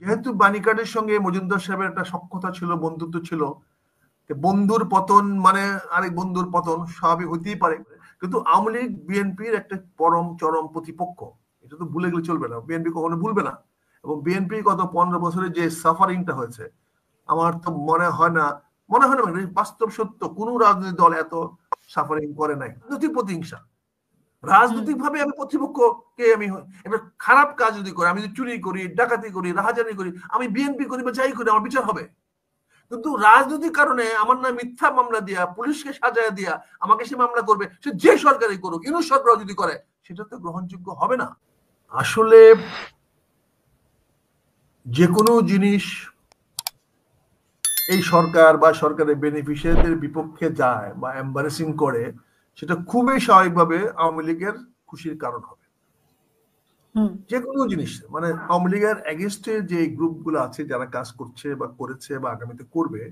যেহেতু বাণীকার্ডের সঙ্গে মজুমদার সাহেবের একটা সখ্যতা ছিল, বন্ধুত্ব ছিল, বন্ধুর পতন মানে আরেক বন্ধুর পতন স্বাভাবিক হইতেই পারে। কিন্তু আওয়ামী লীগ বিএনপির একটা পরম চরম প্রতিপক্ষ, এটা তো ভুলে গেলে চলবে না, বিএনপি কখনো ভুলবে না। এবং বিএনপি গত 15 বছরে যে সাফারিংটা হয়েছে, আমার তো মনে হয় না মানে বাস্তব সত্য কোন রাজনৈতিক দল এত সাফারিং করে নাই। রাজনৈতিক প্রতিহিংসা, রাজনৈতিক ভাবে আমি প্রতিপক্ষকে আমি একটা খারাপ কাজ যদি করি, আমি যদি চুরি করি, ডাকাতি করি, রাহাজানি করি, আমি বিএনপি করি বা যাই করি, আমার বিচার হবে। কিন্তু রাজনৈতিক কারণে আমার নামে মিথ্যা মামলা দিয়া, পুলিশকে সাজায় দিয়া আমাকে সে মামলা করবে, সে যে সরকারই করুক, ইউনূস সরকার যদি করে, সেটা তো গ্রহণযোগ্য হবে না। আসলে যে কোনো জিনিস এই সরকার বা সরকারের বেনিফিশিয়ারিদের বিপক্ষে যায় বা এম্বারেসিং করে, সেটা খুবই স্বাভাবিকভাবে আওয়ামী লীগের খুশির কারণ হবে। যে কোনো জিনিস মানে আওয়ামী লীগের এগেনস্টে যে গ্রুপগুলো আছে যারা কাজ করছে বা করেছে বা আগামীতে করবে,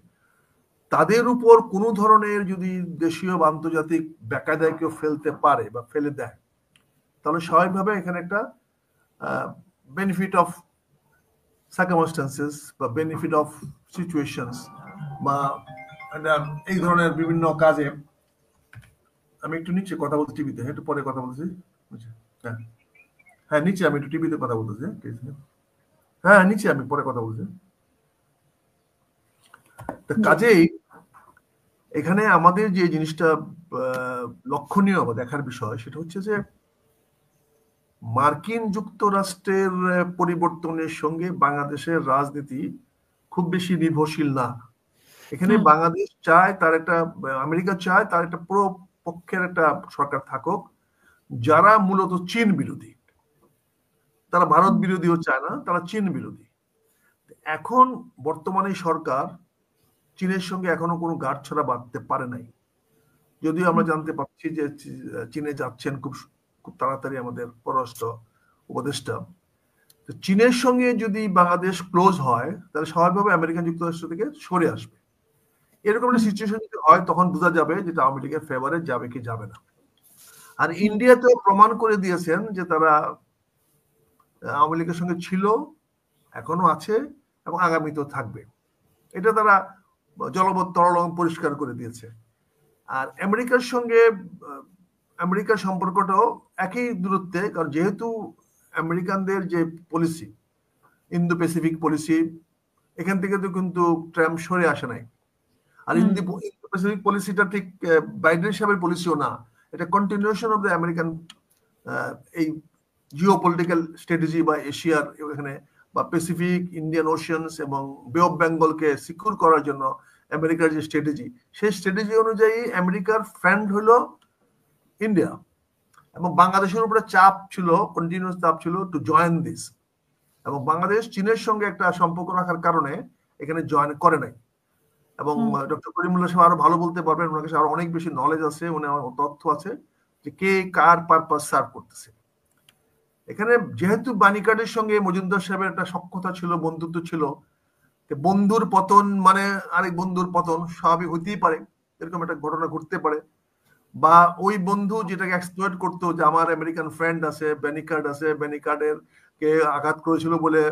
তাদের উপর কোনো ধরনের যদি দেশীয় বা আন্তর্জাতিক বেকায়দায় কেউ ফেলতে পারে বা ফেলে দেয়, তাহলে স্বাভাবিকভাবে এখানে একটা বেনিফিট অফ সার্কামস্টান্সেস বা বেনিফিট অফ সিচুয়েশনস বা এই ধরনের বিভিন্ন কাজে। আমি একটু নিচে কথা বলছি টিভিতে, একটু পরে কথা বলছি। হ্যাঁ হ্যাঁ, নিচে আমি একটু টিভিতে কথা বলতেছি। হ্যাঁ নিচে আমি পরে কথা বলছি। কাজেই এখানে আমাদের যে জিনিসটা লক্ষণীয় বা দেখার বিষয়, সেটা হচ্ছে যে মার্কিন যুক্তরাষ্ট্রের পরিবর্তনের সঙ্গে বাংলাদেশের রাজনীতি খুব বেশি নির্ভরশীল না। এখানে বাংলাদেশ চায় তার একটা, আমেরিকা চায় তার একটা পুরো পক্ষের একটা সরকার থাকুক, যারা মূলত চীন বিরোধী। তারা ভারত বিরোধীও চায় না, তারা চীন বিরোধী। এখন বর্তমানে সরকার চীনের সঙ্গে এখনো কোনো গাঁটছড়া বাঁধতে পারে নাই, যদিও আমরা জানতে পারছি যে চীনে যাচ্ছেন খুব খুব তাড়াতাড়ি আমাদের পররাষ্ট্র উপদেষ্টা। তো চীনের সঙ্গে যদি বাংলাদেশ ক্লোজ হয়, তাহলে স্বাভাবিকভাবে আমেরিকান যুক্তরাষ্ট্র থেকে সরে আসবে। এরকম একটা সিচুয়েশন যদি হয়, তখন বোঝা যাবে যেটা আওয়ামী লীগের ফেভারে যাবে কি যাবে না। আর ইন্ডিয়াতেও প্রমাণ করে দিয়েছেন যে তারা আওয়ামী লীগের সঙ্গে ছিল, এখনো আছে এবং আগামীতেও থাকবে। এটা তারা জলবৎ তরল পরিষ্কার করে দিয়েছে। আর আমেরিকার সঙ্গে আমেরিকার সম্পর্কটাও একই দূরত্বে, কারণ যেহেতু আমেরিকানদের যে পলিসি, ইন্দো প্যাসিফিক পলিসি, এখান থেকে তো কিন্তু ট্রাম্প সরে আসে নাই। আর ইন্দো প্যাসিফিক পলিসিটা ঠিক বাইডেন সাহেবের পলিসিও না, এটা কন্টিনিউশন অফ দ্য আমেরিকান এই জিও পলিটিক্যাল স্ট্র্যাটেজি বা এশিয়ার এখানে বা প্যাসিফিক, ইন্ডিয়ান ওশিয়ানস এবং বে অফ বেঙ্গলকে সিকিউর করার জন্য আমেরিকার যে স্ট্র্যাটেজি, সেই স্ট্র্যাটেজি অনুযায়ী আমেরিকার ফ্রেন্ড হলো ইন্ডিয়া। এবং বাংলাদেশের উপরে চাপ ছিল, কন্টিনিউয়াস চাপ ছিল টু জয়েন দিস। এবং বাংলাদেশ চীনের সঙ্গে একটা সম্পর্ক রাখার কারণে এখানে জয়েন করে নাই। এবং ডক্টর করিমুল্লাহ সাহেব আরো ভালো বলতে পারবেন, ওনার কাছে আরো অনেক বেশি নলেজ আছে, ওনার তথ্য আছে যে কে কার পারপাস সার্ভ করতেছে। এখানে যেহেতু বাণীকার্ডের সঙ্গে মজুমদার সাহেবের একটা সখ্যতা ছিল, বন্ধুত্ব ছিল, বন্ধুর পতন মানে আরেক বন্ধুর পতন স্বাভাবিক হইতেই পারে, এরকম একটা ঘটনা ঘটতে পারে। বা ওই বন্ধু যেটাকে এক্সপ্লয়েট করতো, যে আমার আমেরিকান ফ্রেন্ড আছে, বেনিকার্ড আছে, বেনিকার্ডের কে আঘাত করেছিল বলে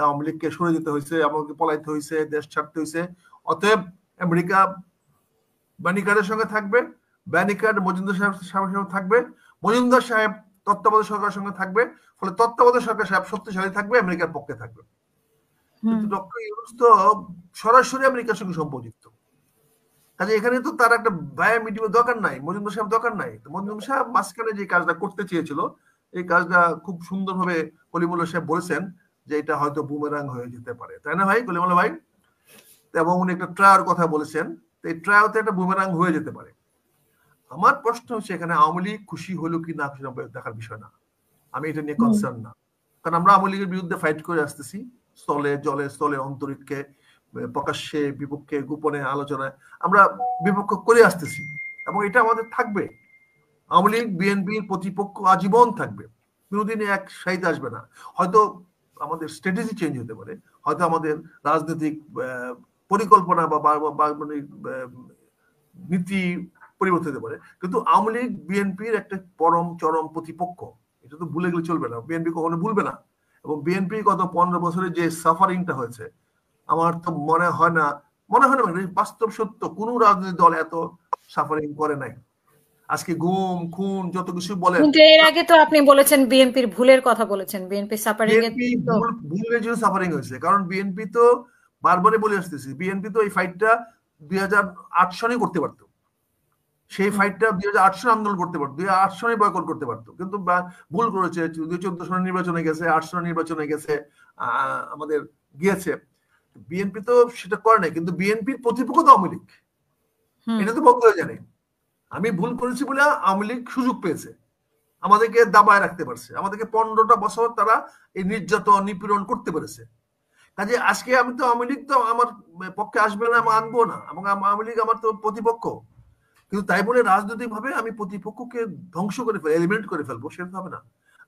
আওয়ামী লীগকে সরে যেতে হয়েছে, আমাকে পলাইতে হয়েছে, দেশ ছাড়তে হয়েছে, অতএব আমেরিকা বেনিকার্ডের সঙ্গে থাকবে, বেনিকার্ড মজুমদার সাহেবের সঙ্গে থাকবে, মজুমদার সাহেব তত্ত্বাবধায়ক সরকারের সঙ্গে থাকবে, ফলে তত্ত্বাবধায়ক সরকার সাহেব শক্তিশালী থাকবে, আমেরিকার পক্ষে থাকবে। কিন্তু ডক্টর ইউনূস তো সরাসরি আমেরিকার সঙ্গে সম্পর্কিত, কাজে এখানে তো তার একটা বায়া মিডিয়ামের দরকার নাই, মজুমদার সাহেব দরকার নাই। তো মজুমদার সাহেব মাঝখানে যে কাজটা করতে চেয়েছিল, এই কাজটা খুব সুন্দরভাবে কলিমুল্লাহ সাহেব বলেছেন যে এটা হয়তো বুমেরাং হয়ে যেতে পারে, তাই না ভাই কলিমুল্লাহ ভাই? এবং উনি একটা ট্রায়ার কথা বলেছেন, এই ট্রায়ালতে একটা বুমেরাং হয়ে যেতে পারে। আমার প্রশ্ন হচ্ছে এখানে আওয়ামী লীগ খুশি হলো কি না খুশি দেখার বিষয় না, আমি এটা নিয়ে কনসার্ন না। কারণ আমরা আওয়ামী লীগের বিরুদ্ধে ফাইট করে আসতেছি, স্থলে জলে স্থলে অন্তরিক্ষে, প্রকাশ্যে বিপক্ষে গোপনে আলোচনায় আমরা বিপক্ষ করে আসতেছি, এবং এটা আমাদের থাকবে। আওয়ামী লীগ বিএনপির প্রতিপক্ষ আজীবন থাকবে, কোনোদিনই এক সাইতে আসবে না। হয়তো আমাদের স্ট্র্যাটেজি চেঞ্জ হতে পারে, হয়তো আমাদের রাজনৈতিক পরিকল্পনা বা মানে নীতি পরিবর্তন হতে পারে, কিন্তু আওয়ামী লীগ বিএনপির একটা পরম চরম প্রতিপক্ষ, এটা তো ভুলে গেলে চলবে না, বিএনপি কখনো ভুলবে না। এবং বিএনপি গত 15 বছরে যে সাফারিংটা হয়েছে, আমার তো মনে হয় না মানে বাস্তব সত্য, কোন রাজনৈতিক দল এত সাফারিং করে নাই। আজকে গুম খুন যত কিছু বলেন, কিন্তু এর আগে তো আপনি বলেছেন বিএনপির ভুলের কথা বলেছেন, বিএনপি সাফারিং এর বিএনপি তো। ভুলের জন্য সাফারিং হয়েছে। কারণ বিএনপি তো বারবারই বলে আসতেছি, বিএনপি তো এই ফাইটটা 2008 সনে করতে পারতো। সেই হুম, ফাইটটা 2008 সনে আন্দোলন করতে পারতো, 2008 সনে বয়কট করতে পারতো, কিন্তু ভুল করেছে। 2014 সনের নির্বাচনে গেছে, 8 সনের নির্বাচনে গেছে, আমাদের গিয়েছে। বিএনপি তো সেটা করে নাই, কিন্তু বিএনপির প্রতিপক্ষ তো আওয়ামী লীগ, হুম। এটা তো বঙ্গরা জানে। আমি ভুল করেছি বলে আওয়ামী লীগ সুযোগ পেয়েছে, আমাদেরকে দাবায় রাখতে পারছে, আমাদেরকে 15টা বছর তারা এই নির্যাতন নিপীড়ন করতে পেরেছে। কাজে আজকে আমি তো আওয়ামী লীগ তো আমার পক্ষে আসবে না, আমি আনবো না, এবং আওয়ামী লীগ আমার তো প্রতিপক্ষ। কিন্তু তাই বলে রাজনৈতিক ভাবে আমি প্রতিপক্ষকে ধ্বংস করে ফেলবো, এলিমিনেট করে ফেলবো, সেটা হবে না।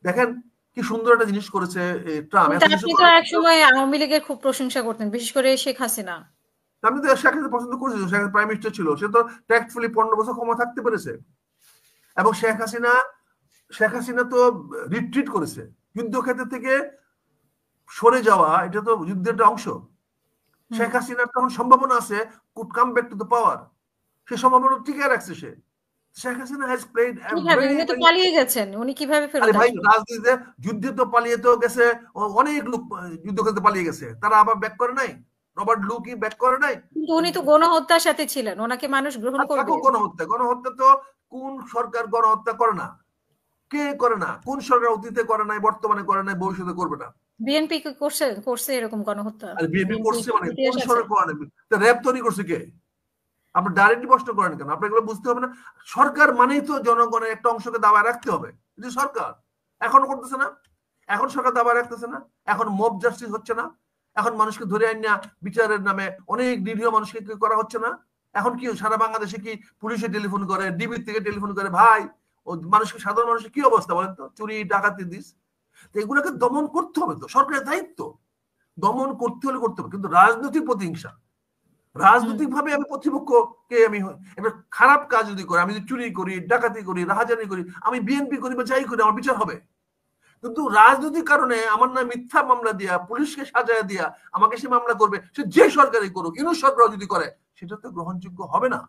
দেখেন কি সুন্দর একটা জিনিস করেছে ট্রাম্প, কিন্তু এত কিছু আপনি তো করার এক পরেও। সময় আওয়ামী লীগের খুব প্রশংসা করতেন, বিশেষ করে শেখ হাসিনা। আমি তো শেখ হাসিনা পছন্দ করছি, শেখ প্রাইম মিনিস্টার ছিল, সে তো ট্যাক্টফুলি 15 বছর ক্ষমতা থাকতে পেরেছে। এবং শেখ হাসিনা তো রিট্রিট করেছে যুদ্ধক্ষেত্র থেকে সরে যাওয়া, এটা তো যুদ্ধের একটা অংশ। হুম। শেখ হাসিনার তখন সম্ভাবনা আছে, could come back to the power, সে সম্ভাবনা টিকে রাখছে সে। Sheikh Hasina has played a কিভাবে? ভেরি উনি তো ভেরি। পালিয়ে গেছেন, উনি কিভাবে আরে ফেরত ভাই, আসবেন? রাজনীতিতে যুদ্ধে তো পালিয়ে তো গেছে, অনেক লোক যুদ্ধক্ষেত্রে পালিয়ে গেছে, তারা আবার ব্যাক করে নাই। রবার্ট লু কি ব্যাক করে নাই? কিন্তু উনি তো গণহত্যার সাথে ছিলেন, ওনাকে মানুষ গ্রহণ আর করবে? থাকুক গণহত্যা, গণহত্যা তো কোন সরকার গণহত্যা করে না? কে করে না? কোন সরকার অতীতে করে নাই, বর্তমানে করে নাই, ভবিষ্যতে করবে না? বিএনপি কি করছে করছে এরকম গণহত্যা? আর বিএনপি বিএনপি করছে মানে কোন ইতিহাস আছে? সরকার করে নাই? র্যাব তৈরি করছে কে? আপনি ডাইরেক্টলি প্রশ্ন করেন কেন? আপনি এগুলো বুঝতে হবে না? সরকার মানেই তো জনগণের একটা অংশকে দাবায় রাখতে হবে। যে সরকার এখনো করতেছে না, এখন সরকার দাবায় রাখতেছে না, এখন মব জাস্টিস হচ্ছে না, এখন মানুষকে ধরে আইনা বিচারের নামে অনেক নিরীহ মানুষকে কি করা হচ্ছে না? এখন কি সারা বাংলাদেশে কি পুলিশে টেলিফোন করে, ডিবির থেকে টেলিফোন করে, ভাই ও মানুষকে, সাধারণ মানুষের কি অবস্থা বলেন তো, চুরি ডাকাতি দিস। তো এগুলোকে দমন করতে হবে, তো সরকারের দায়িত্ব দমন করতে হলে করতে হবে। কিন্তু রাজনৈতিক প্রতিহিংসা, হুম। রাজনৈতিক ভাবে আমি প্রতিপক্ষকে আমি একটা খারাপ কাজ যদি করি, আমি যদি চুরি করি, ডাকাতি করি, রাহাজানি করি, আমি বিএনপি করি বা যাই করি, আমার বিচার হবে। কিন্তু রাজনৈতিক কারণে আমার নামে মিথ্যা মামলা দিয়া, পুলিশকে সাজায় দিয়া আমাকে সে মামলা করবে, সে যে সরকারই করুক, ইউনূস সরকার যদি করে, সেটা তো গ্রহণযোগ্য হবে না।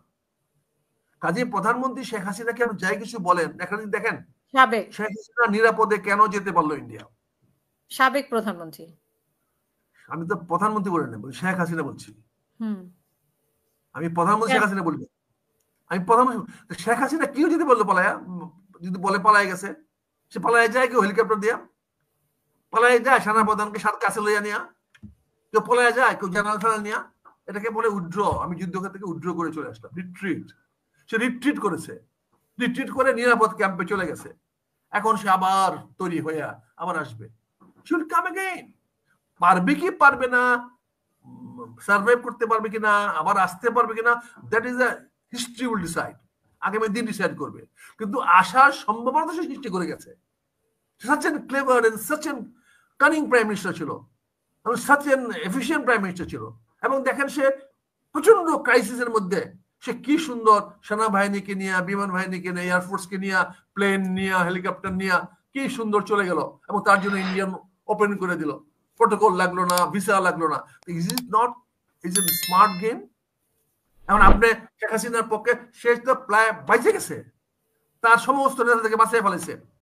কাজে প্রধানমন্ত্রী শেখ হাসিনাকে আপনি যাই কিছু বলেন, এখানে দেখেন সাবেক শেখ হাসিনা নিরাপদে কেন যেতে পারলো ইন্ডিয়া। সাবেক প্রধানমন্ত্রী। আমি তো প্রধানমন্ত্রী বলে নেব, শেখ হাসিনা বলছি। হুম। আমি প্রধানমন্ত্রী শেখ কেন? হাসিনা বলবো, আমি প্রধানমন্ত্রী শেখ হাসিনা কেউ যদি বললো পালায়া, যদি বলে পালায় গেছে, সে পালায় যায় কেউ হেলিকপ্টার দিয়া, পালায় যায় সেনাপ্রধানকে সাথে কাছে লইয়া নিয়া, কেউ পলায় যায় কেউ জানাল ফানাল নিয়া। এটাকে বলে উইথড্র। আমি যুদ্ধক্ষেত্র থেকে উইথড্র করে চলে আসলাম, রিট্রিট। সে রিট্রিট করেছে, রিট্রিট করে নিরাপদ ক্যাম্পে চলে গেছে। এখন সে আবার তৈরি হইয়া আবার আসবে, শুড কাম এগেইন। পারবে কি পারবে না, সার্ভাইভ করতে পারবে কিনা, আবার আসতে পারবে কিনা, that is a history will decide, আগামী দিন ডিসাইড করবে। কিন্তু আসার সম্ভাবনা সে সৃষ্টি করে গেছে। such an clever and such an cunning prime minister ছিল, এবং such an efficient prime minister ছিল। এবং দেখেন সে প্রচন্ড ক্রাইসিসের মধ্যে সে কি সুন্দর সেনাবাহিনীকে নিয়ে, বিমান বাহিনীকে নিয়ে, এয়ারফোর্সকে নিয়ে, প্লেন নিয়ে, হেলিকপ্টার নিয়ে কি সুন্দর চলে গেল, এবং তার জন্য ইন্ডিয়ান ওপেন করে দিল, প্রোটোকল লাগলো না, ভিসা লাগলো না। Is it not, is it smart game? এখন আপনি শেখ হাসিনার পক্ষে, শেষ তো প্রায় বাইচে গেছে, তার সমস্ত নেতা থেকে বাঁচিয়ে ফেলেছে,